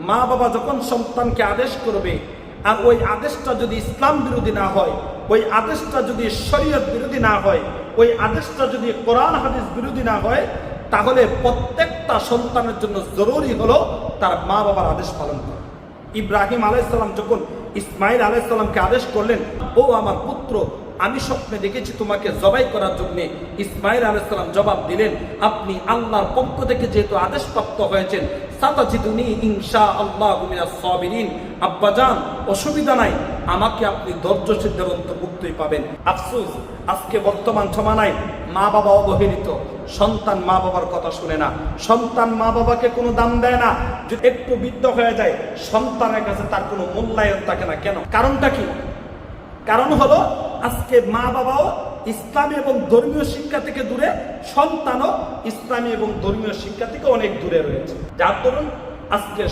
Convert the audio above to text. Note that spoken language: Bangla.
মা বাবা যখন সন্তানকে আদেশ করবে আর ওই আদেশটা যদি ইসলাম বিরোধী না হয়, ওই আদেশটা যদি শরীয়ত বিরোধী না হয়, ওই আদেশটা যদি কোরআন হাদিস বিরোধী না হয়, তাহলে প্রত্যেকটা সন্তানের জন্য জরুরি হলো তার মা বাবার আদেশ পালন করা। ইব্রাহিম আলাইহিস সালাম যখন ইসমাইল আলাইহিস সালামকে আদেশ করলেন, ও আমার পুত্র, আমি স্বপ্নে দেখেছি তোমাকে জবাই করার জন্য, ইসমাইল আলাইহিস সালাম জবাব দিলেন, আপনি আল্লাহর পক্ষ থেকে যেহেতু আদেশপ্রাপ্ত হয়েছেন, সাতাজিদুনি ইনশাআল্লাহু মিনাস সাবিরিন, আব্বাজান অসুবিধা নাই, আমাকে আপনি ধৈর্যশীলদের অন্তর্ভুক্তই পাবেন। আফসোস, আজকে বর্তমান জমানায় মা বাবা অবহেলিত, সন্তান মা বাবার কথা শুনে না, সন্তান মা বাবাকে কোনো দাম দেয় না। যদি একটু বৃদ্ধ হয়ে যায়, সন্তানের কাছে তার কোনো মূল্যায়ন থাকে না। কেন? কারণটা কি? কারণ হলো আজকে মা বাবাও ইসলামী এবং ধর্মীয় শিক্ষা থেকে দূরে, সন্তানও ইসলামী এবং ধর্মীয় শিক্ষা থেকে অনেক দূরে রয়েছে। যার দরুন আজকে